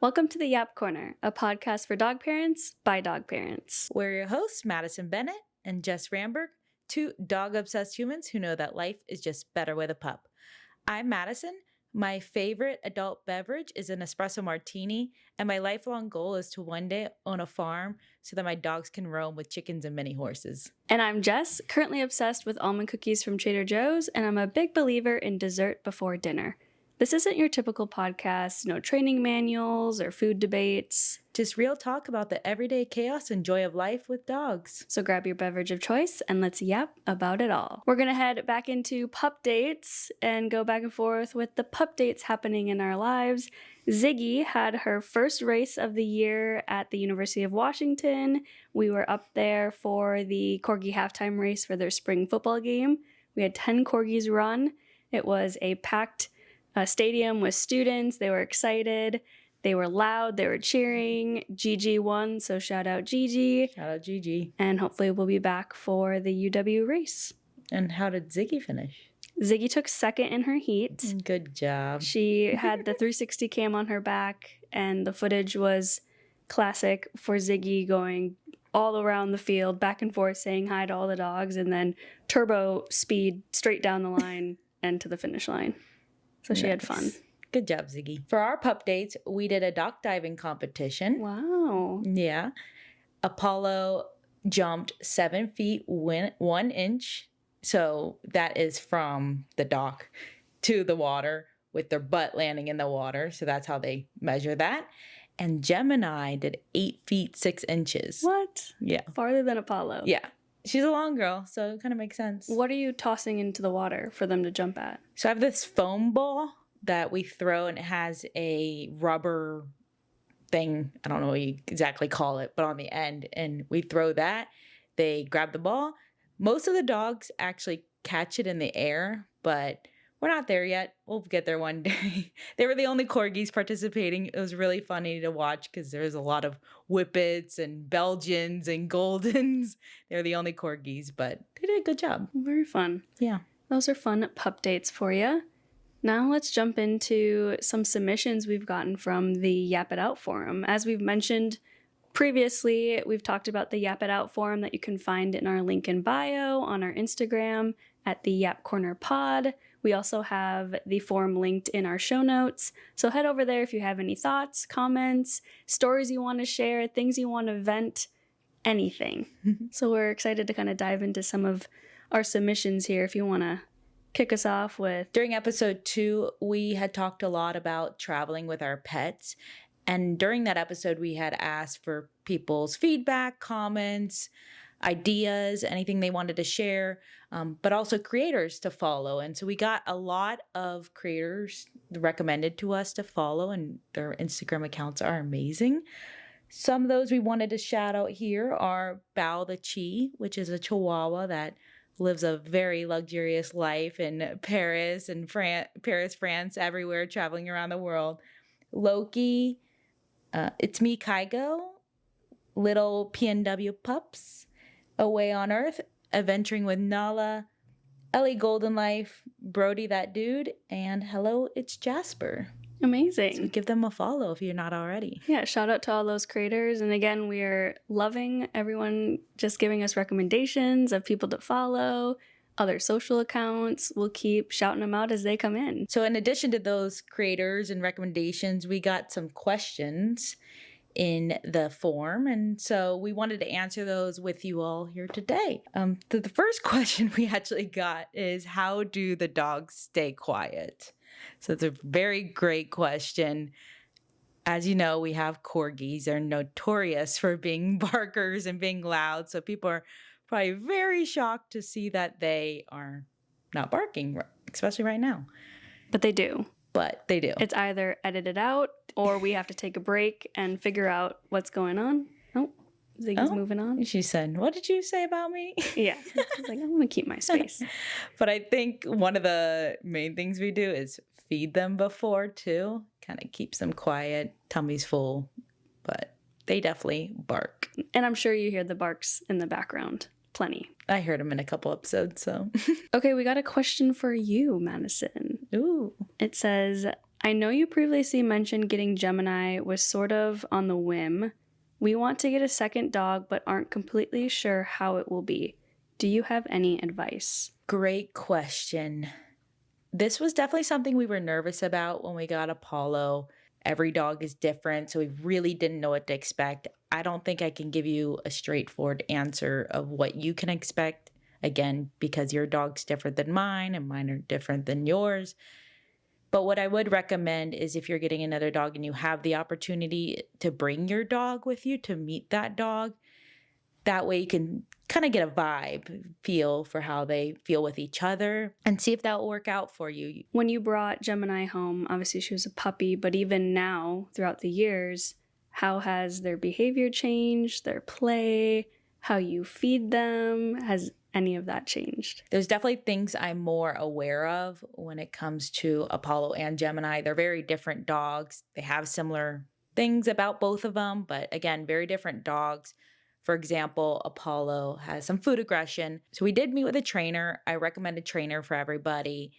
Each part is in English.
Welcome to the Yap Corner, a podcast for dog parents by dog parents. We're your hosts, Madison Bennett and Jess Ramberg, two dog-obsessed humans who know that life is just better with a pup. I'm Madison. My favorite adult beverage is an espresso martini, and my lifelong goal is to one day own a farm so that my dogs can roam with chickens and mini horses. And I'm Jess, currently obsessed with almond cookies from Trader Joe's, and I'm a big believer in dessert before dinner. This isn't your typical podcast, no training manuals or food debates. Just real talk about the everyday chaos and joy of life with dogs. So grab your beverage of choice and let's yap about it all. We're going to head back into pup dates and go back and forth with the pup dates happening in our lives. Ziggy had her first race of the year at the University of Washington. We were up there for the Corgi halftime race for their spring football game. We had 10 Corgis run. It was a packed stadium with students. They were excited. They were loud. They were cheering. Gigi won, so shout out Gigi. Shout out Gigi. And hopefully we'll be back for the UW race. And how did Ziggy finish? Ziggy took second in her heat. Good job. She had the 360 cam on her back, and the footage was classic for Ziggy going all around the field, back and forth, saying hi to all the dogs, and then turbo speed straight down the line and to the finish line. So she had fun. Good job, Ziggy. For our pup dates, we did a dock diving competition. Wow. Yeah. Apollo jumped 7 feet 1 inch. So that is from the dock to the water with their butt landing in the water. So that's how they measure that. And Gemini did 8 feet 6 inches. What? Yeah. Farther than Apollo. Yeah. She's a long girl, so it kind of makes sense. What are you tossing into the water for them to jump at? So I have this foam ball that we throw, and it has a rubber thing. I don't know what you exactly call it, but on the end. And we throw that. They grab the ball. Most of the dogs actually catch it in the air, but we're not there yet. We'll get there one day. They were the only Corgis participating. It was really funny to watch because there's a lot of Whippets and Belgians and Goldens. They were the only Corgis, but they did a good job. Very fun. Yeah. Those are fun pup dates for you. Now let's jump into some submissions we've gotten from the Yap It Out forum. As we've mentioned previously, we've talked about the Yap It Out forum that you can find in our link in bio on our Instagram at the Yap Corner Pod. We also have the forum linked in our show notes. So head over there if you have any thoughts, comments, stories you want to share, things you want to vent, anything. So we're excited to kind of dive into some of our submissions here if you want to kick us off with. During episode 2, we had talked a lot about traveling with our pets. And during that episode, we had asked for people's feedback, comments, ideas, anything they wanted to share, but also creators to follow. And so we got a lot of creators recommended to us to follow, and their Instagram accounts are amazing. Some of those we wanted to shout out here are Bao the Chi, which is a Chihuahua that lives a very luxurious life in Paris and France, everywhere, traveling around the world. Loki, It's Me Kygo, Little PNW Pups, Away on Earth, Adventuring with Nala, Ellie Golden Life, Brody That Dude, and Hello, It's Jasper. Amazing. So give them a follow if you're not already. Yeah, shout out to all those creators. And again, we are loving everyone just giving us recommendations of people to follow, other social accounts. We'll keep shouting them out as they come in. So in addition to those creators and recommendations, we got some questions in the form, and so we wanted to answer those with you all here today. The first question we actually got is, how do the dogs stay quiet? So it's a very great question. As you know, we have Corgis. They're notorious for being barkers and being loud, so people are probably very shocked to see that they are not barking, especially right now. But they do. But they do. It's either edited out or we have to take a break and figure out what's going on. Oh, Ziggy's moving on. She said, "What did you say about me?" Yeah. I was like, I want to keep my space. But I think one of the main things we do is feed them before, too. Kind of keeps them quiet, tummy's full. But they definitely bark. And I'm sure you hear the barks in the background. Plenty. I heard them in a couple episodes, so. Okay, we got a question for you, Madison. Ooh. It says, I know you previously mentioned getting Gemini was sort of on the whim. We want to get a second dog, but aren't completely sure how it will be. Do you have any advice? Great question. This was definitely something we were nervous about when we got Apollo. Every dog is different, so we really didn't know what to expect. I don't think I can give you a straightforward answer of what you can expect. Again, because your dog's different than mine and mine are different than yours. But what I would recommend is if you're getting another dog and you have the opportunity to bring your dog with you to meet that dog, that way you can kind of get a feel for how they feel with each other and see if that will work out for you. When you brought Gemini home, obviously she was a puppy, but even now, throughout the years, how has their behavior changed, their play, how you feed them? Has any of that changed? There's definitely things I'm more aware of when it comes to Apollo and Gemini. They're very different dogs. They have similar things about both of them, but again, very different dogs. For example, Apollo has some food aggression. So we did meet with a trainer. I recommend a trainer for everybody,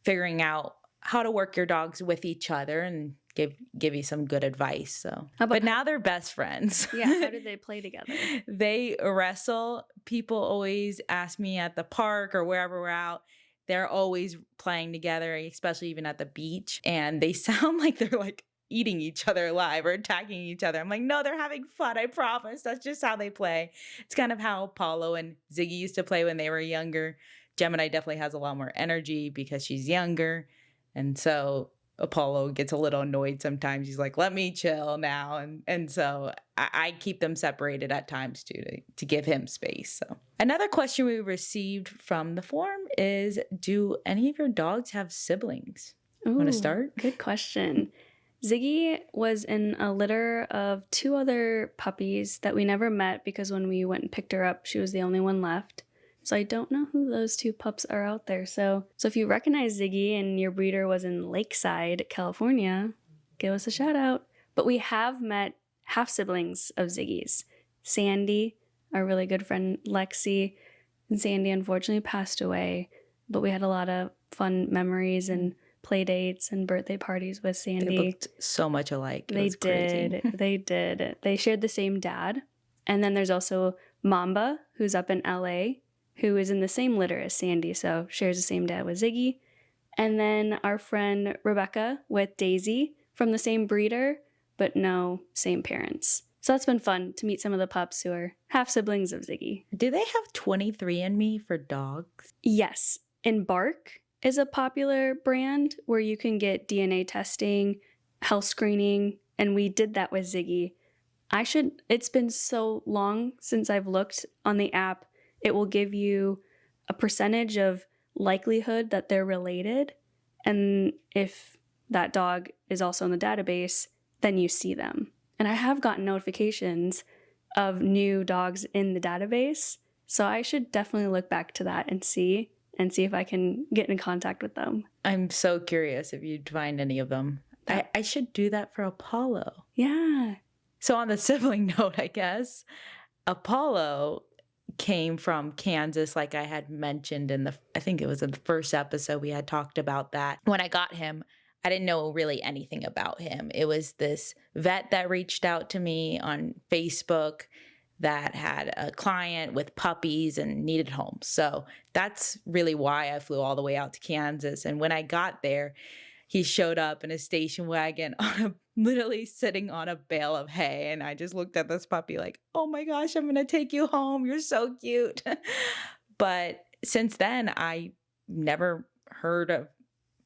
figuring out how to work your dogs with each other and give you some good advice. So, but now they're best friends. Yeah, how do they play together? They wrestle. People always ask me at the park or wherever we're out. They're always playing together, especially even at the beach. And they sound like they're like eating each other alive or attacking each other. I'm like, no, they're having fun. I promise. That's just how they play. It's kind of how Apollo and Ziggy used to play when they were younger. Gemini definitely has a lot more energy because she's younger. And so Apollo gets a little annoyed sometimes. He's like, let me chill now. And so I keep them separated at times too to give him space. So another question we received from the forum is, do any of your dogs have siblings? Want to start? Good question. Ziggy was in a litter of 2 other puppies that we never met because when we went and picked her up, she was the only one left. So I don't know who those 2 pups are out there. So if you recognize Ziggy and your breeder was in Lakeside, California, give us a shout out. But we have met half siblings of Ziggy's. Sandy, our really good friend Lexi, and Sandy unfortunately passed away, but we had a lot of fun memories and play dates and birthday parties with Sandy. They looked so much alike. They did. They did. They shared the same dad. And then there's also Mamba, who's up in LA, who is in the same litter as Sandy, so shares the same dad with Ziggy. And then our friend Rebecca with Daisy from the same breeder, but no same parents. So that's been fun to meet some of the pups who are half siblings of Ziggy. Do they have 23andMe for dogs? Yes. Embark is a popular brand where you can get DNA testing, health screening, and we did that with Ziggy. It's been so long since I've looked on the app. It will give you a percentage of likelihood that they're related. And if that dog is also in the database, then you see them. And I have gotten notifications of new dogs in the database. So I should definitely look back to that and see if I can get in contact with them. I'm so curious if you'd find any of them. I should do that for Apollo. Yeah. So on the sibling note, I guess, Apollo came from Kansas, like I had mentioned I think it was in the first episode we had talked about that. When I got him, I didn't know really anything about him. It was this vet that reached out to me on Facebook that had a client with puppies and needed homes. So that's really why I flew all the way out to Kansas. And when I got there, he showed up in a station wagon literally sitting on a bale of hay. And I just looked at this puppy like, oh my gosh, I'm going to take you home. You're so cute. But since then, I never heard of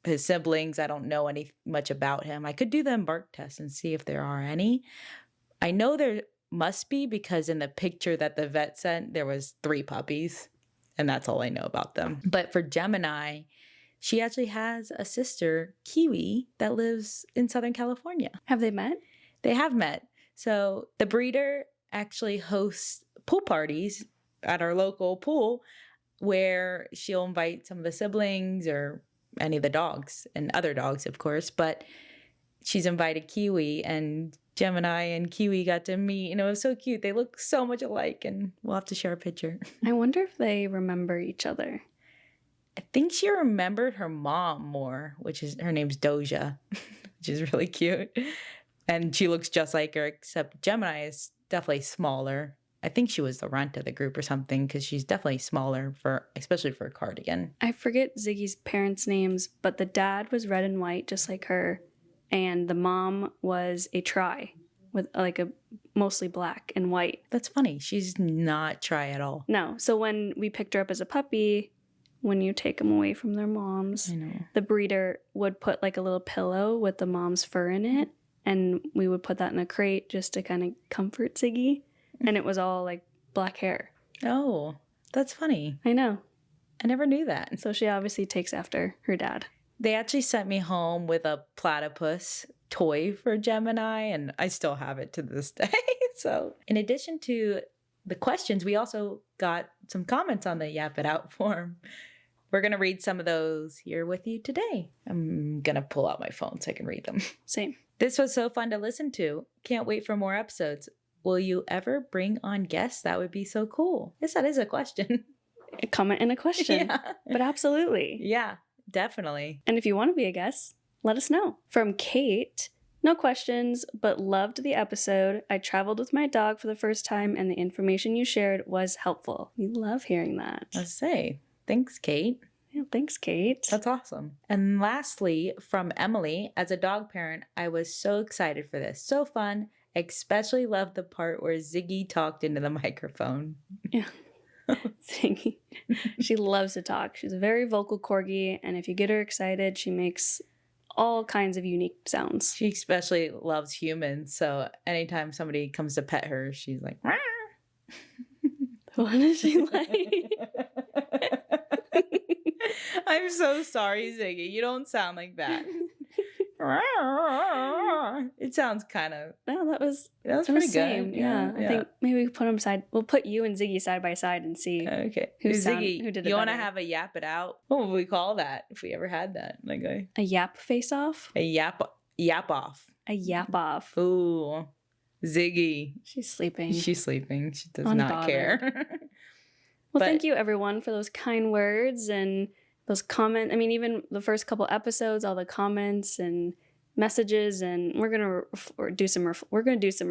his siblings. I don't know much about him. I could do the Embark test and see if there are any. I know there must be because in the picture that the vet sent, there was 3 puppies. And that's all I know about them. But for Gemini, she actually has a sister, Kiwi, that lives in Southern California. Have they met? They have met. So the breeder actually hosts pool parties at our local pool where she'll invite some of the siblings or any of the dogs and other dogs, of course. But she's invited Kiwi, and Gemini and Kiwi got to meet. And it was so cute. They look so much alike, and we'll have to share a picture. I wonder if they remember each other. I think she remembered her mom more, which is her name's Doja. which is really cute. And she looks just like her, except Gemini is definitely smaller. I think she was the runt of the group or something because she's definitely smaller especially for a cardigan. I forget Ziggy's parents' names, but the dad was red and white, just like her. And the mom was a tri with like a mostly black and white. That's funny. She's not tri at all. No. So when we picked her up as a puppy, when you take them away from their moms, the breeder would put like a little pillow with the mom's fur in it. And we would put that in a crate just to kind of comfort Ziggy. And it was all like black hair. Oh, that's funny. I know. I never knew that. So she obviously takes after her dad. They actually sent me home with a platypus toy for Gemini, and I still have it to this day. So in addition to the questions, we also got some comments on the Yap It Out forum. We're going to read some of those here with you today. I'm going to pull out my phone so I can read them. Same. This was so fun to listen to. Can't wait for more episodes. Will you ever bring on guests? That would be so cool. Yes, that is a question. A comment and a question. Yeah. But absolutely. Yeah, definitely. And if you want to be a guest, let us know. From Kate, no questions, but loved the episode. I traveled with my dog for the first time and the information you shared was helpful. We love hearing that. Let's say, thanks, Kate. Yeah, thanks, Kate. That's awesome. And lastly, from Emily, as a dog parent, I was so excited for this. So fun. Especially loved the part where Ziggy talked into the microphone. Yeah. Ziggy. She loves to talk. She's a very vocal corgi, and if you get her excited, she makes all kinds of unique sounds. She especially loves humans, so anytime somebody comes to pet her, she's like, "Rah!" What is she like? I'm so sorry, Ziggy. You don't sound like that. It sounds kind of. No, that was pretty same. good. Yeah. I think maybe we put them side. We'll put you and Ziggy side by side and see. Okay. Who Ziggy, did it you want to better. have a Yap It Out? What would we call that if we ever had that? Like A yap face off? a yap off. A yap off. Ooh, Ziggy. She's sleeping. She's sleeping. She does not care. Well, But- thank you everyone for those kind words and those comments. I mean, even the first couple episodes, all the comments and messages, and we're gonna do some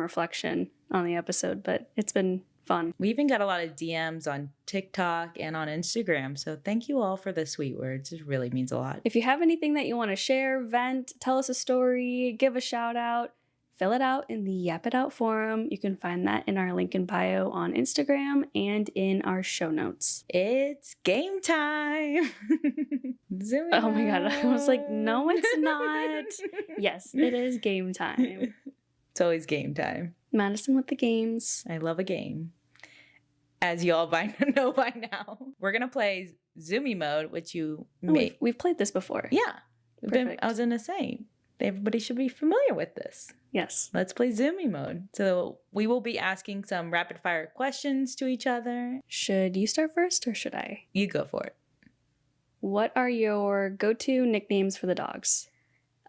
reflection on the episode. But it's been fun. We even got a lot of DMs on TikTok and on Instagram. So thank you all for the sweet words. It really means a lot. If you have anything that you want to share, vent, tell us a story, give a shout out, fill it out in the Yap It Out forum. You can find that in our link in bio on Instagram and in our show notes. It's game time. Zoomie Oh my God. I was like, no, it's out. not. Yes, it is game time. It's always game time. Madison with the games. I love a game. As you all know by now, we're going to play Zoomie mode, which you may. We've played this before. Yeah. Perfect. I was going to say, everybody should be familiar with this. Yes. Let's play Zoomie mode. So we will be asking some rapid fire questions to each other. Should you start first or should I? You go for it. What are your go-to nicknames for the dogs?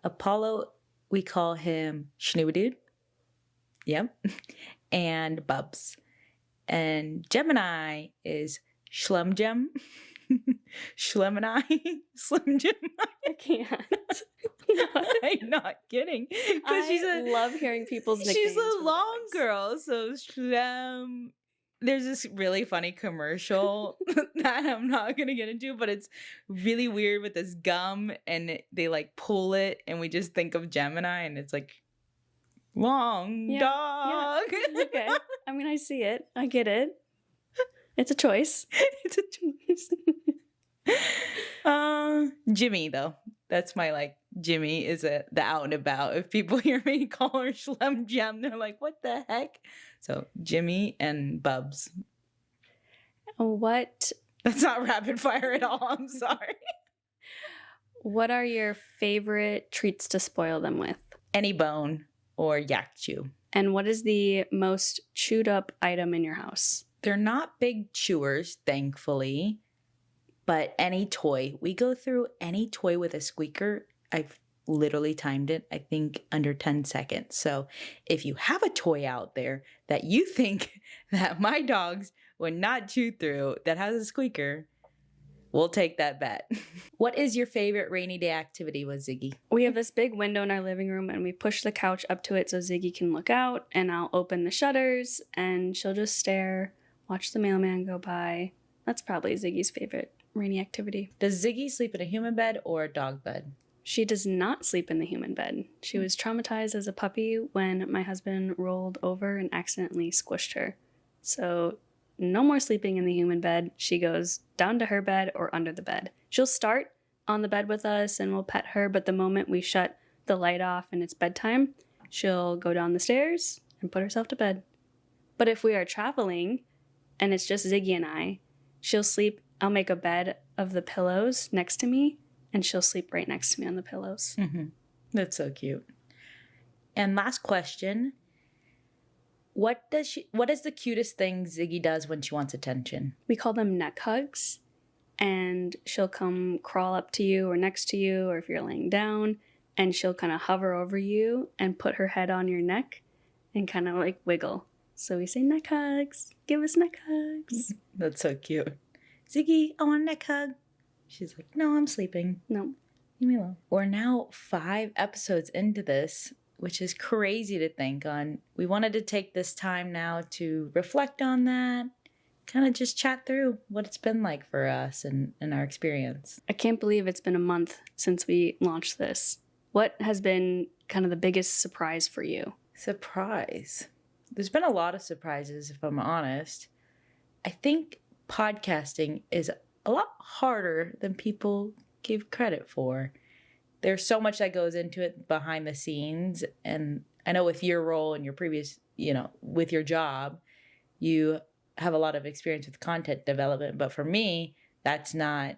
Apollo, we call him Schnoobadood. Yep. And Bubs. And Gemini is Schlumgem. Schlemini. Slim Jim. I can't. I'm not kidding. Because I love hearing people's nicknames. she's for a the long dogs. girl. So Schlem. There's this really funny commercial that I'm not going to get into, but it's really weird with this gum and they like pull it and we just think of Gemini and it's like long Yeah, dog. Okay. I mean, I see it. I get it. It's a choice. It's a choice. Jimmy though. That's my like Jimmy is the out and about. If people hear me call her Schlem Gem, they're like, what the heck? So Jimmy and Bubs. What That's not rapid fire at all. I'm sorry. What are your favorite treats to spoil them with? Any bone or yak chew. And what is the most chewed up item in your house? They're not big chewers, thankfully, but any toy. We go through any toy with a squeaker. I've literally timed it, I think, under 10 seconds. So if you have a toy out there that you think that my dogs would not chew through that has a squeaker, we'll take that bet. What is your favorite rainy day activity with Ziggy? We have this big window in our living room and we push the couch up to it so Ziggy can look out, and I'll open the shutters and she'll just stare, watch the mailman go by. That's probably Ziggy's favorite rainy activity. Does Ziggy sleep in a human bed or a dog bed? She does not sleep in the human bed. She was traumatized as a puppy when my husband rolled over and accidentally squished her. So no more sleeping in the human bed. She goes down to her bed or under the bed. She'll start on the bed with us and we'll pet her, but the moment we shut the light off and it's bedtime, she'll go down the stairs and put herself to bed. But if we are traveling and it's just Ziggy and I, she'll sleep. I'll make a bed of the pillows next to me and she'll sleep right next to me on the pillows. Mm-hmm. That's so cute. And last question. What is the cutest thing Ziggy does when she wants attention? We call them neck hugs. And she'll come crawl up to you or next to you, or if you're laying down, and she'll kind of hover over you and put her head on your neck and kind of like wiggle. So we say neck hugs. Give us neck hugs. That's so cute. Ziggy, I want a neck hug. She's like, no, I'm sleeping. No. Leave me alone. We're now 5 episodes into this, which is crazy to think on. We wanted to take this time now to reflect on that, kind of just chat through what it's been like for us and our experience. I can't believe it's been a month since we launched this. What has been kind of the biggest surprise for you? Surprise. There's been a lot of surprises, if I'm honest. I think podcasting is a lot harder than people give credit for. There's so much that goes into it behind the scenes. And I know with your role and your previous, with your job, you have a lot of experience with content development. But for me, that's not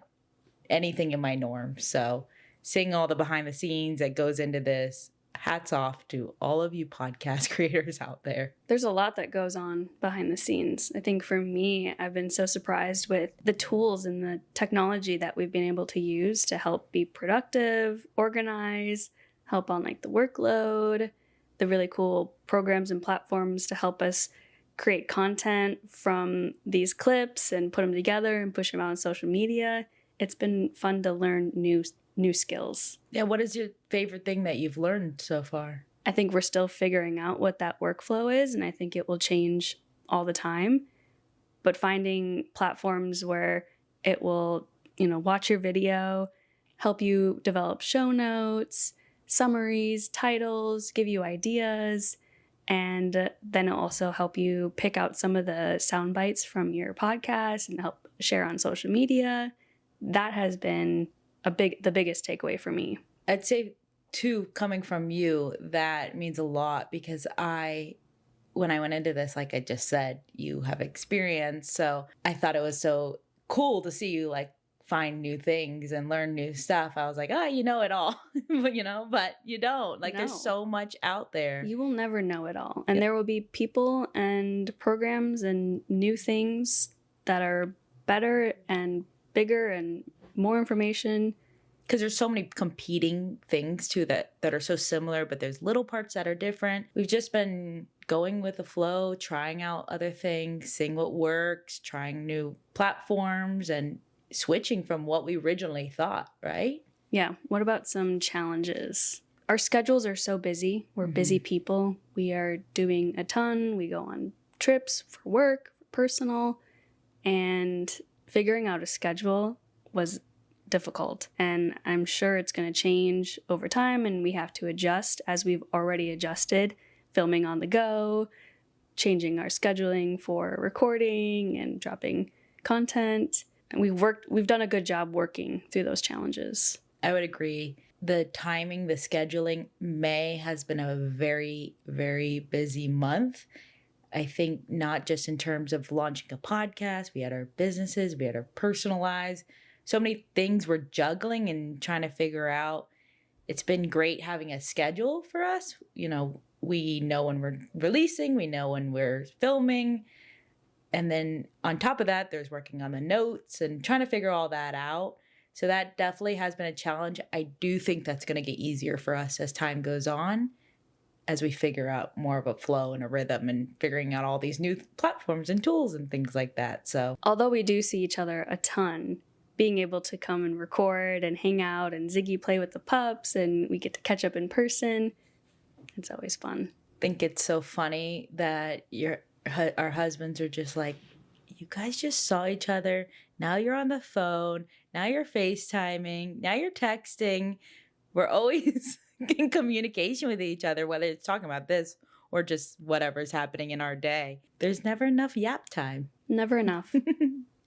anything in my norm. So seeing all the behind the scenes that goes into this, hats off to all of you podcast creators out there. There's a lot that goes on behind the scenes. I think for me, I've been so surprised with the tools and the technology that we've been able to use to help be productive, organize, help on like the workload, the really cool programs and platforms to help us create content from these clips and put them together and push them out on social media. It's been fun to learn new skills. Yeah, what is your favorite thing that you've learned so far? I think we're still figuring out what that workflow is, and I think it will change all the time. But finding platforms where it will, watch your video, help you develop show notes, summaries, titles, give you ideas, and then it'll also help you pick out some of the sound bites from your podcast and help share on social media. That has been the biggest takeaway for me. I'd say too, coming from you, that means a lot because when I went into this, like I just said, you have experience. So I thought it was so cool to see you like find new things and learn new stuff. I was like, you know it all, but you don't. Like, there's so much out there. You will never know it all. And there will be people and programs and new things that are better and bigger and more information. Because there's so many competing things too that are so similar, but there's little parts that are different. We've just been going with the flow, trying out other things, seeing what works, trying new platforms, and switching from what we originally thought, right? Yeah. What about some challenges? Our schedules are so busy. We're busy people. We are doing a ton. We go on trips for work, for personal, and figuring out a schedule was difficult. And I'm sure it's going to change over time, and we have to adjust as we've already adjusted, filming on the go, changing our scheduling for recording and dropping content. And we've done a good job working through those challenges. I would agree. The timing, the scheduling, May has been a very, very busy month. I think not just in terms of launching a podcast, we had our businesses, we had our personal lives. So many things we're juggling and trying to figure out. It's been great having a schedule for us. We know when we're releasing, we know when we're filming. And then on top of that, there's working on the notes and trying to figure all that out. So that definitely has been a challenge. I do think that's going to get easier for us as time goes on, as we figure out more of a flow and a rhythm and figuring out all these new platforms and tools and things like that. So although we do see each other a ton, being able to come and record and hang out and Ziggy play with the pups and we get to catch up in person. It's always fun. I think it's so funny that our husbands are just like, you guys just saw each other. Now you're on the phone. Now you're FaceTiming. Now you're texting. We're always in communication with each other, whether it's talking about this or just whatever's happening in our day. There's never enough yap time. Never enough.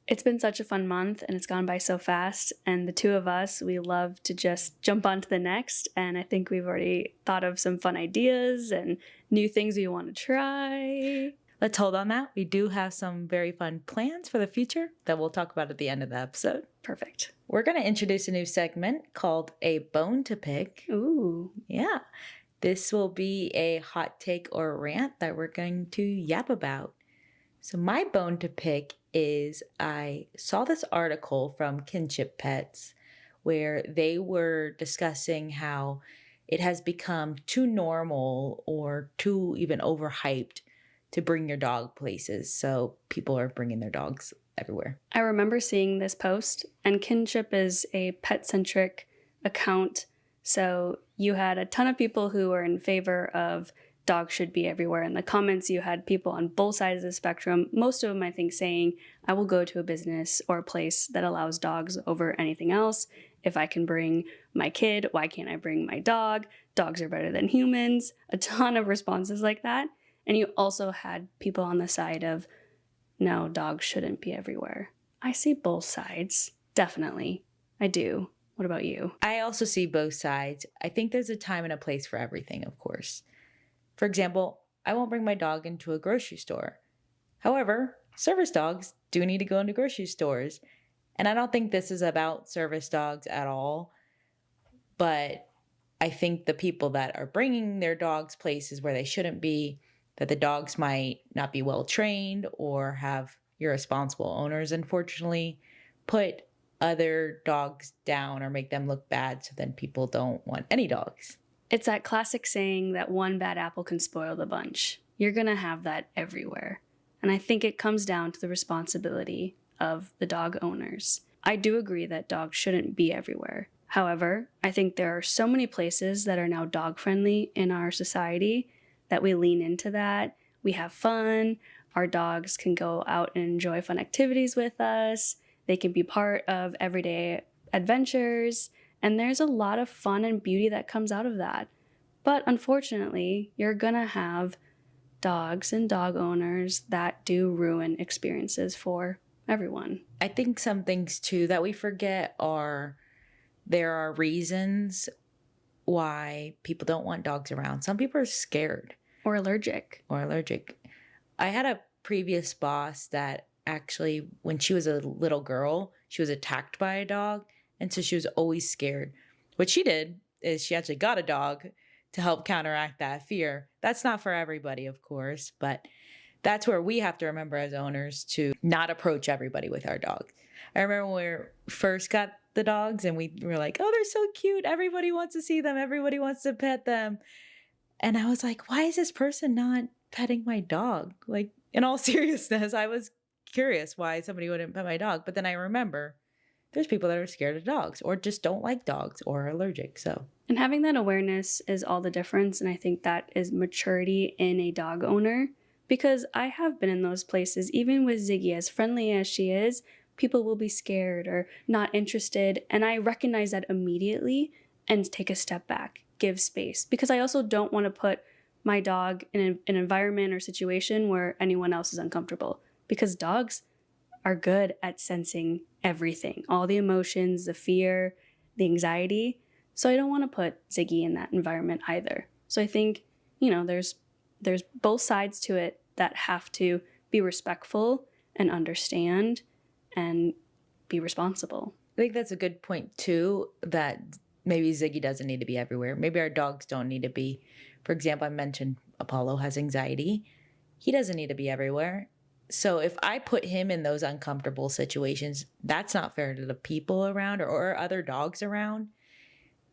It's been such a fun month and it's gone by so fast. And the two of us, we love to just jump on to the next. And I think we've already thought of some fun ideas and new things we want to try. Let's hold on that. We do have some very fun plans for the future that we'll talk about at the end of the episode. Perfect. We're going to introduce a new segment called A Bone to Pick. Ooh. Yeah. This will be a hot take or rant that we're going to yap about. So my bone to pick is I saw this article from Kinship Pets where they were discussing how it has become too normal or too even overhyped to bring your dog places. So people are bringing their dogs everywhere. I remember seeing this post, and Kinship is a pet-centric account. So you had a ton of people who were in favor of dogs should be everywhere. In the comments, you had people on both sides of the spectrum, most of them, I think, saying, I will go to a business or a place that allows dogs over anything else. If I can bring my kid, why can't I bring my dog? Dogs are better than humans. A ton of responses like that. And you also had people on the side of, no, dogs shouldn't be everywhere. I see both sides. Definitely. I do. What about you? I also see both sides. I think there's a time and a place for everything, of course. For example, I won't bring my dog into a grocery store. However, service dogs do need to go into grocery stores. And I don't think this is about service dogs at all. But I think the people that are bringing their dogs places where they shouldn't be, that the dogs might not be well trained or have irresponsible owners, unfortunately, put other dogs down or make them look bad, so then people don't want any dogs. It's that classic saying that one bad apple can spoil the bunch. You're going to have that everywhere. And I think it comes down to the responsibility of the dog owners. I do agree that dogs shouldn't be everywhere. However, I think there are so many places that are now dog-friendly in our society that we lean into that. We have fun. Our dogs can go out and enjoy fun activities with us. They can be part of everyday adventures. And there's a lot of fun and beauty that comes out of that. But unfortunately, you're going to have dogs and dog owners that do ruin experiences for everyone. I think some things too that we forget are there are reasons why people don't want dogs around. Some people are scared. Or allergic. I had a previous boss that actually, when she was a little girl, she was attacked by a dog. And so she was always scared. What she did is she actually got a dog to help counteract that fear. That's not for everybody, of course, but that's where we have to remember as owners to not approach everybody with our dogs. I remember when we first got the dogs and we were like, oh, they're so cute. Everybody wants to see them. Everybody wants to pet them. And I was like, why is this person not petting my dog? Like, in all seriousness, I was curious why somebody wouldn't pet my dog. But then I remember there's people that are scared of dogs or just don't like dogs or are allergic. So, and having that awareness is all the difference. And I think that is maturity in a dog owner, because I have been in those places, even with Ziggy, as friendly as she is, people will be scared or not interested. And I recognize that immediately and take a step back, give space, because I also don't want to put my dog in an environment or situation where anyone else is uncomfortable, because dogs are good at sensing everything, all the emotions, the fear, the anxiety. So I don't want to put Ziggy in that environment either. So I think, there's both sides to it that have to be respectful and understand and be responsible. I think that's a good point too, that maybe Ziggy doesn't need to be everywhere. Maybe our dogs don't need to be. For example, I mentioned Apollo has anxiety. He doesn't need to be everywhere. So if I put him in those uncomfortable situations, that's not fair to the people around or other dogs around,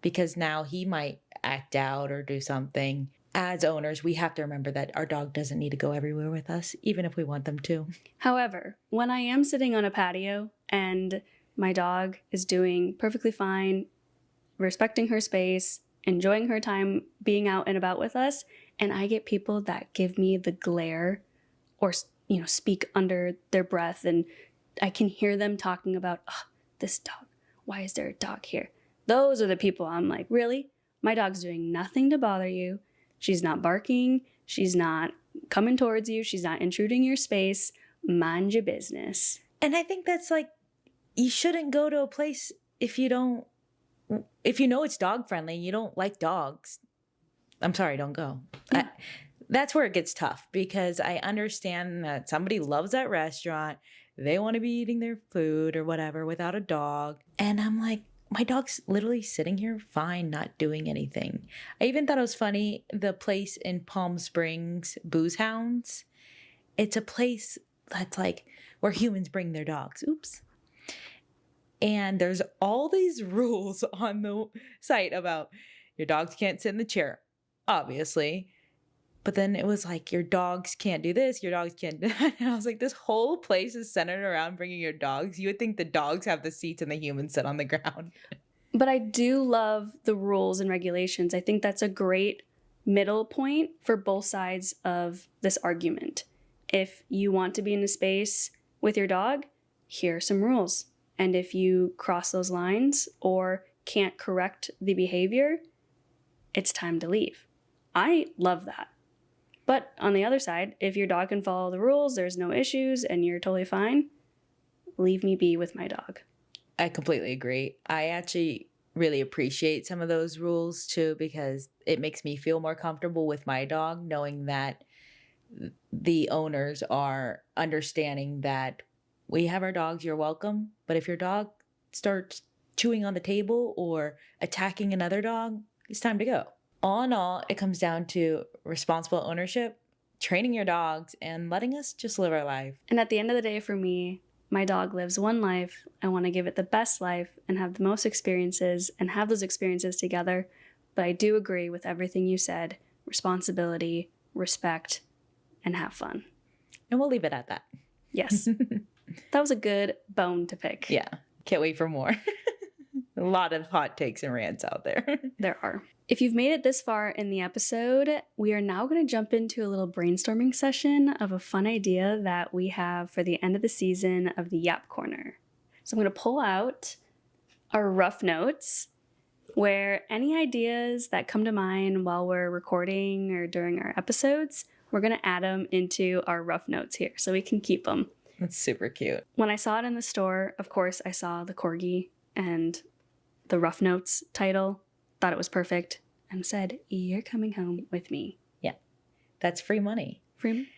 because now he might act out or do something. As owners, we have to remember that our dog doesn't need to go everywhere with us, even if we want them to. However, when I am sitting on a patio and My dog is doing perfectly fine, respecting her space, enjoying her time being out and about with us. And I get people that give me the glare or, speak under their breath. And I can hear them talking about, oh, this dog. Why is there a dog here? Those are the people I'm like, really? My dog's doing nothing to bother you. She's not barking. She's not coming towards you. She's not intruding your space. Mind your business. And I think that's like, you shouldn't go to a place if you know it's dog friendly, you don't like dogs. I'm sorry, don't go. Yeah. That's where it gets tough, because I understand that somebody loves that restaurant. They want to be eating their food or whatever without a dog. And I'm like, my dog's literally sitting here fine, not doing anything. I even thought it was funny, the place in Palm Springs, Booze Hounds. It's a place that's like where humans bring their dogs. Oops. And there's all these rules on the site about your dogs can't sit in the chair, obviously. But then it was like, your dogs can't do this, your dogs can't do that. And I was like, this whole place is centered around bringing your dogs. You would think the dogs have the seats and the humans sit on the ground. But I do love the rules and regulations. I think that's a great middle point for both sides of this argument. If you want to be in a space with your dog, here are some rules. And if you cross those lines or can't correct the behavior, it's time to leave. I love that. But on the other side, if your dog can follow the rules, there's no issues, and you're totally fine, leave me be with my dog. I completely agree. I actually really appreciate some of those rules too, because it makes me feel more comfortable with my dog, knowing that the owners are understanding that we have our dogs, you're welcome. But if your dog starts chewing on the table or attacking another dog, it's time to go. All in all, it comes down to responsible ownership, training your dogs, and letting us just live our life. And at the end of the day, for me, my dog lives one life. I want to give it the best life and have the most experiences and have those experiences together. But I do agree with everything you said. Responsibility, respect, and have fun. And we'll leave it at that. Yes. That was a good bone to pick. Yeah. Can't wait for more. A lot of hot takes and rants out there. There are. If you've made it this far in the episode, we are now going to jump into a little brainstorming session of a fun idea that we have for the end of the season of the Yap Corner. So I'm going to pull out our rough notes, where any ideas that come to mind while we're recording or during our episodes, we're going to add them into our rough notes here so we can keep them. That's super cute. When I saw it in the store, of course, I saw the Corgi and the rough notes title, thought it was perfect, and said, "You're coming home with me." Yeah, that's free money. Free.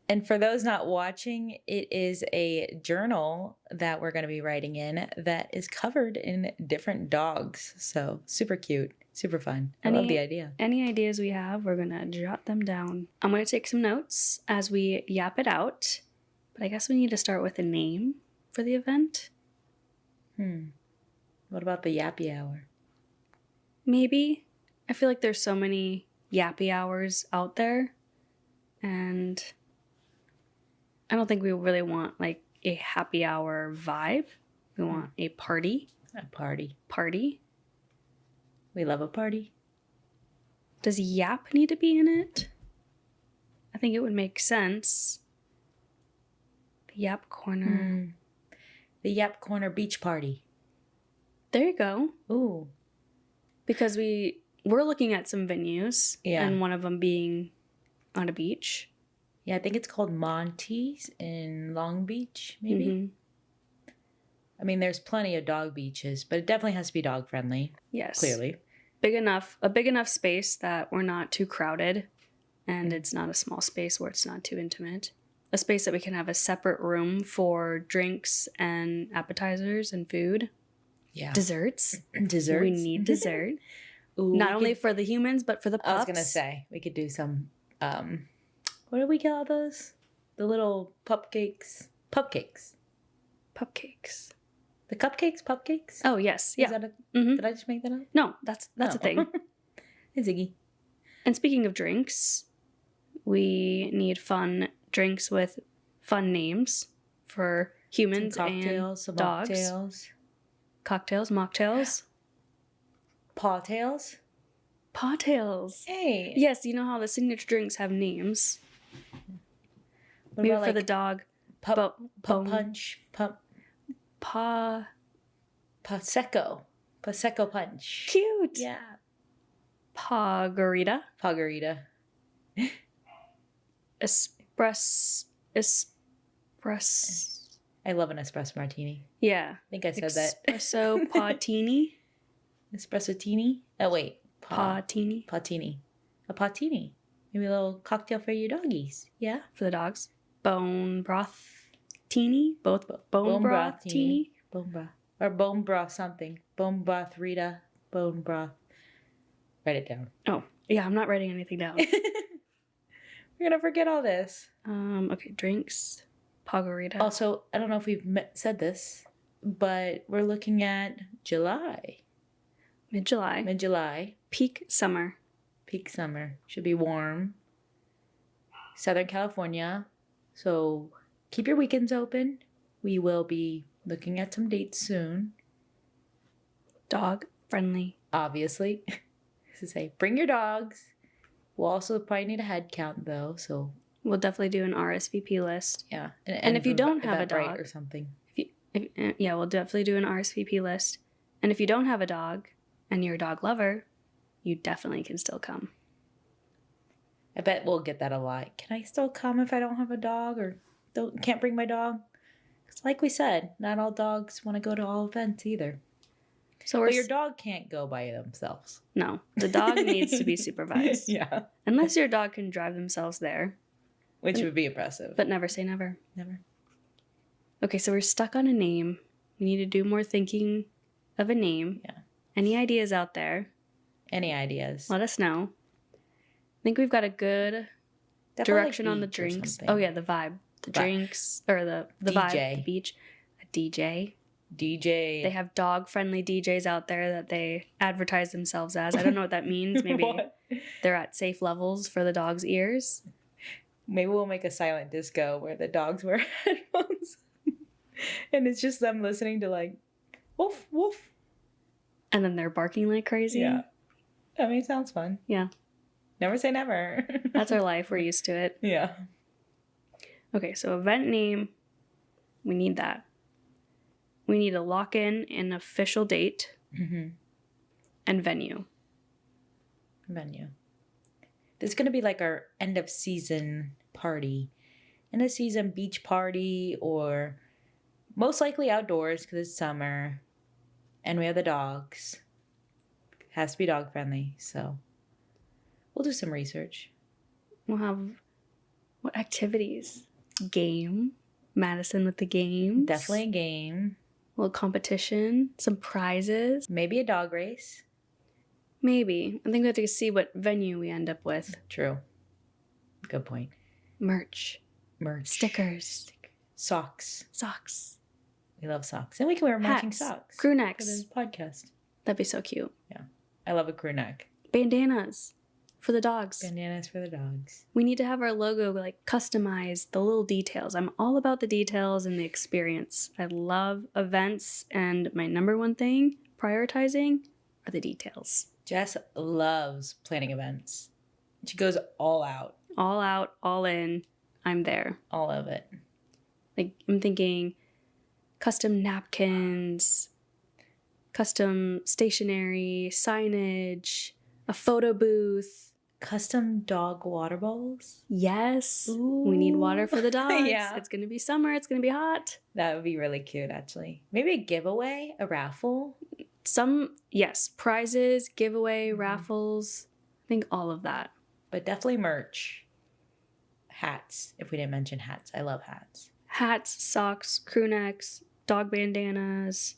And for those not watching, it is a journal that we're going to be writing in that is covered in different dogs. So super cute, super fun. I love the idea. Any ideas we have, we're going to jot them down. I'm going to take some notes as we yap it out. But I guess we need to start with a name for the event. What about the Yappy Hour? Maybe. I feel like there's so many yappy hours out there. And I don't think we really want like a happy hour vibe. We want a party. A party. Party. We love a party. Does Yap need to be in it? I think it would make sense. The Yap Corner. The Yap Corner Beach Party. There you go. Ooh. Because we're looking at some venues. Yeah. And one of them being on a beach. Yeah, I think it's called Monty's in Long Beach, maybe. Mm-hmm. I mean, there's plenty of dog beaches, but it definitely has to be dog friendly. Yes. Clearly. A big enough space that we're not too crowded, and it's not a small space where it's not too intimate. A space that we can have a separate room for drinks and appetizers and food. Yeah. Desserts. Desserts. We need dessert. Ooh, not only for the humans, but for the pups. I was going to say, we could do some, what do we call those? The little pupcakes. Pupcakes. Pupcakes. The cupcakes? Pupcakes? Oh, yes. Yeah. Is that Mm-hmm. Did I just make that up? No, that's a thing. Hey, Ziggy. And speaking of drinks, we need fun drinks with fun names for humans Some cocktails, and some dogs. mocktails. Cocktails, mocktails, Paw tails. paw tails. Hey. Yes, you know how the signature drinks have names. What Maybe about, for like, the dog. pup bone- punch? Paw. Prosecco. Prosecco punch. Cute. Yeah. Pagarita. Pagarita. Espress. I love an espresso martini. Yeah. I think I said that. Espresso patini. Espresso-tini? Oh, wait. Patini. Patini. A patini. Maybe a little cocktail for your doggies. Yeah? For the dogs. Bone broth teeny. Both bone broth teeny. Bone broth. Or bone broth something. Bone broth Rita. Bone broth. Write it down. Oh, yeah, I'm not writing anything down. We're going to forget all this. Okay, drinks. Pagarita. Also, I don't know if we've said this, but we're looking at July. Mid-July. Mid-July. Peak summer. Peak summer. Should be warm. Southern California. So keep your weekends open. We will be looking at some dates soon. Dog friendly. Obviously. To say, bring your dogs. We'll also probably need a head count though. So We'll definitely do an RSVP list. yeah. And if you don't have a dog or something. Yeah, we'll definitely do an RSVP list. And if you don't have a dog and you're a dog lover, you definitely can still come. I bet we'll get that a lot. Can I still come if I don't have a dog or can't bring my dog? Because like we said, not all dogs want to go to all events either. So But your dog can't go by themselves. No, the dog needs to be supervised. Yeah. Unless your dog can drive themselves there. Which would be impressive. But never say never. Never. Okay, so we're stuck on a name. We need to do more thinking of a name. Yeah. Any ideas out there? Any ideas? Let us know. I think we've got a good Definitely direction like on the beach or drinks. something. Oh yeah, the vibe. The drinks or the vibe, DJ. the beach. A DJ. DJ. They have dog-friendly DJs out there that they advertise themselves as. I don't know what that means. Maybe What? they're at safe levels for the dog's ears. Maybe we'll make a silent disco where the dogs wear headphones. And it's just them listening to like, woof, woof. And then they're barking like crazy. Yeah. I mean, it sounds fun. Yeah. Never say never. That's our life. We're used to it. Yeah. Okay, so event name. We need that. We need to lock in an official date Mm-hmm. and venue. Venue. This is going to be like our end of season party. End of season beach party or most likely outdoors because it's summer. And we have the dogs. Has to be dog friendly. So we'll do some research. We'll have what activities? Game. Madison with the games. Definitely a game. A little competition. Some prizes. Maybe a dog race. Maybe. I think we have to see what venue we end up with. True. Good point. Merch. Merch. Stickers. Socks. Socks. We love socks. And we can wear matching Hats. socks. Crew For necks. this podcast. That'd be so cute. I love a crew neck. Bandanas. For the dogs. Bandanas for the dogs. We need to have our logo like customized, the little details. I'm all about the details and the experience. I love events, and my number one thing, prioritizing, are the details. Jess loves planning events. She goes all out. All out, all in, I'm there. All of it. Like, I'm thinking custom napkins, custom stationery, signage, a photo booth. Custom dog water bowls. Yes. We need water for the dogs. Yeah. It's going to be summer. It's going to be hot. That would be really cute, actually. Maybe a giveaway, a raffle. Yes, prizes, giveaway, raffles. I think all of that. But definitely merch. Hats, if we didn't mention hats. I love hats. Hats, socks, crew necks, dog bandanas.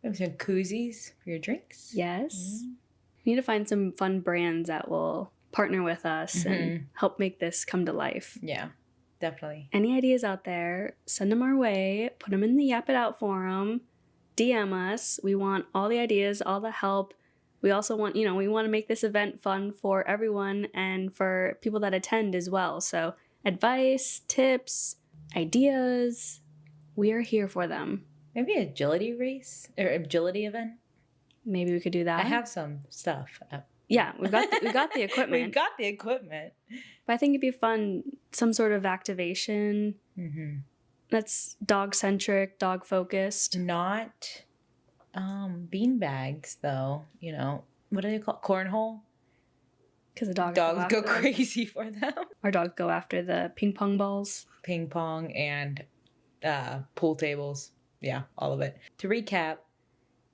Maybe some koozies for your drinks. Yes. We need to find some fun brands that will partner with us and help make this come to life. Yeah, definitely. Any ideas out there, send them our way. Put them in the Yap It Out forum. DM us. We want all the ideas, all the help. We also want, we want to make this event fun for everyone and for people that attend as well. So advice, tips, ideas, we are here for them. Maybe agility race or agility event. Maybe we could do that. I have some stuff. Yeah, we got the equipment. We've got the equipment. But I think it'd be fun, some sort of activation that's dog-centric, dog-focused. Not bean bags, though. You know, what do they call cornhole? Because the dogs go crazy for them. Our dogs go after the ping pong balls. Ping pong and pool tables. Yeah, all of it. To recap,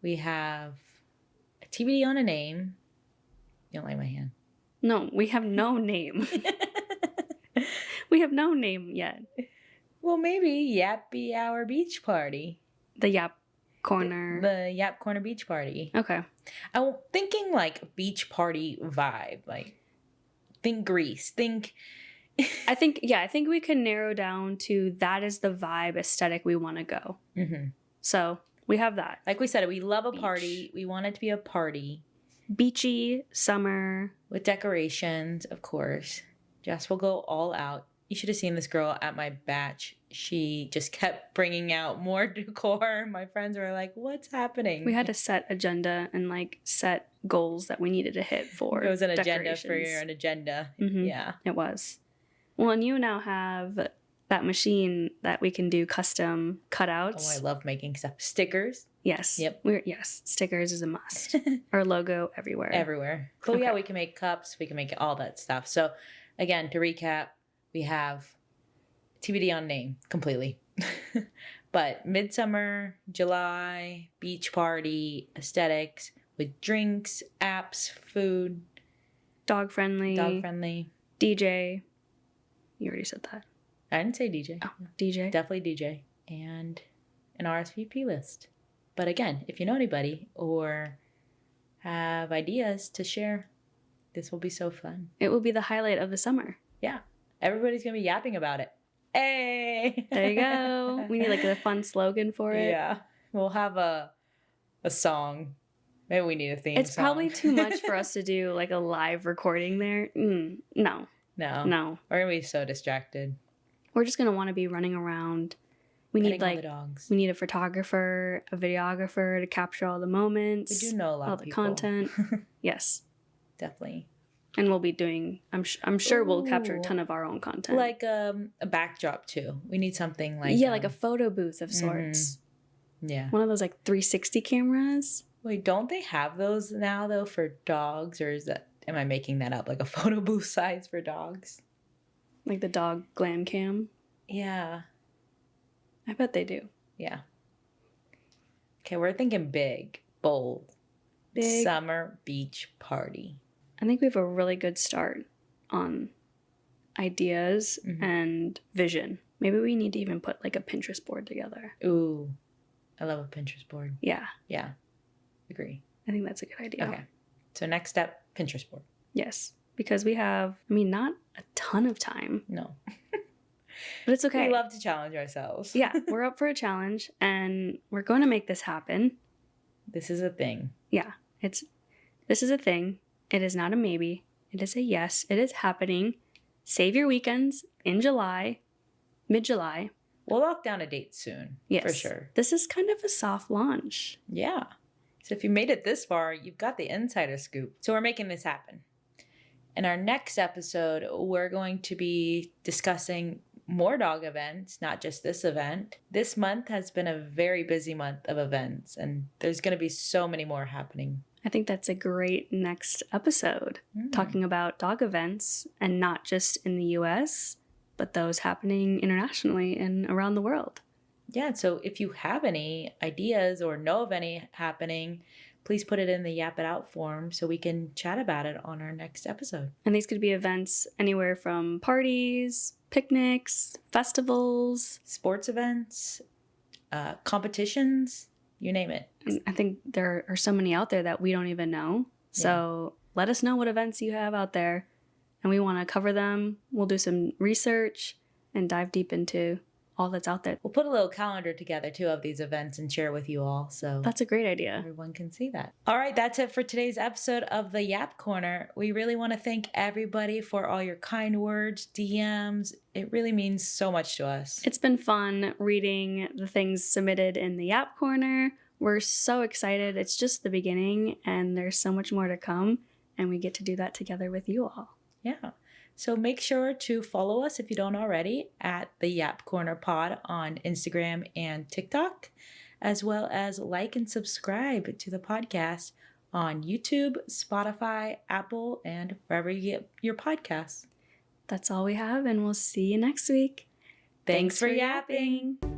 we have a TBD on a name. You don't like my hand? No, we have no name. We have no name yet. Well, maybe Yappy Hour Beach Party. The Yap Corner. The Yap Corner Beach Party. Okay. I'm thinking like beach party vibe. Like, think Greece. Think... I think we can narrow down to that is the vibe aesthetic we want to go. So we have that. Like we said, we love a party. We want it to be a party. Beachy, summer. With decorations, of course. Jess will go all out. You should have seen this girl at my batch. She just kept bringing out more decor. My friends were like, what's happening? We had to set agenda and like set goals that we needed to hit for It was an agenda for an agenda. Yeah. It was. Well, and you now have that machine that we can do custom cutouts. Oh, I love making stuff. Stickers. Yes. Yep. Yes. Stickers is a must. Our logo everywhere. Everywhere. But yeah, we can make cups. We can make all that stuff. So again, to recap, we have TBD on name completely. But midsummer, July, beach party, aesthetics with drinks, apps, food. Dog friendly. DJ. You already said that. I didn't say DJ. Oh, DJ. Definitely DJ. And an RSVP list. But again, if you know anybody or have ideas to share, this will be so fun. It will be the highlight of the summer. Yeah. Everybody's going to be yapping about it. Hey! There you go. We need like a fun slogan for it. Yeah. We'll have a song. Maybe we need a theme It's song. probably too much for us to do like a live recording there. No. No. We're going to be so distracted. We're just going to want to be running around. We need all the dogs. We need a photographer, a videographer to capture all the moments. We do know a lot all of the people. content. Yes. Definitely. And we'll be doing, I'm sure we'll capture a ton of our own content. Like a backdrop too. We need something like... Yeah, like a photo booth of sorts. Yeah. One of those like 360 cameras. Wait, don't they have those now though for dogs? Or am I making that up? Like a photo booth size for dogs? Like the dog glam cam. Yeah. I bet they do. Yeah. Okay, we're thinking big, bold. Big. Summer beach party. I think we have a really good start on ideas and vision. Maybe we need to even put like a Pinterest board together. Ooh, I love a Pinterest board. Yeah. Yeah, agree. I think that's a good idea. Okay, so next step, Pinterest board. Yes, because we have, not a ton of time. No. But it's okay. We love to challenge ourselves. Yeah, we're up for a challenge and we're going to make this happen. This is a thing. Yeah, this is a thing. It is not a maybe. It is a yes. It is happening. Save your weekends in July, mid-July. We'll lock down a date soon. Yes. For sure. This is kind of a soft launch. Yeah. So if you made it this far, you've got the insider scoop. So we're making this happen. In our next episode, we're going to be discussing more dog events, not just this event. This month has been a very busy month of events, and there's going to be so many more happening. I think that's a great next episode, talking about dog events, and not just in the US, but those happening internationally and around the world. Yeah, so if you have any ideas or know of any happening, please put it in the Yap It Out form so we can chat about it on our next episode. And these could be events anywhere from parties, picnics, festivals, sports events, competitions, you name it. I think there are so many out there that we don't even know. So let us know what events you have out there, and we want to cover them. We'll do some research and dive deep into all that's out there. We'll put a little calendar together too of these events and share with you all, so That's a great idea. everyone can see that. All right, that's it for today's episode of the Yap Corner. We really want to thank everybody for all your kind words, DMs. It really means so much to us. It's been fun reading the things submitted in the Yap Corner. We're so excited. It's just the beginning, and there's so much more to come, and we get to do that together with you all. Yeah. So make sure to follow us if you don't already at the Yap Corner Pod on Instagram and TikTok, as well as like and subscribe to the podcast on YouTube, Spotify, Apple, and wherever you get your podcasts. That's all we have, and we'll see you next week. Thanks for yapping.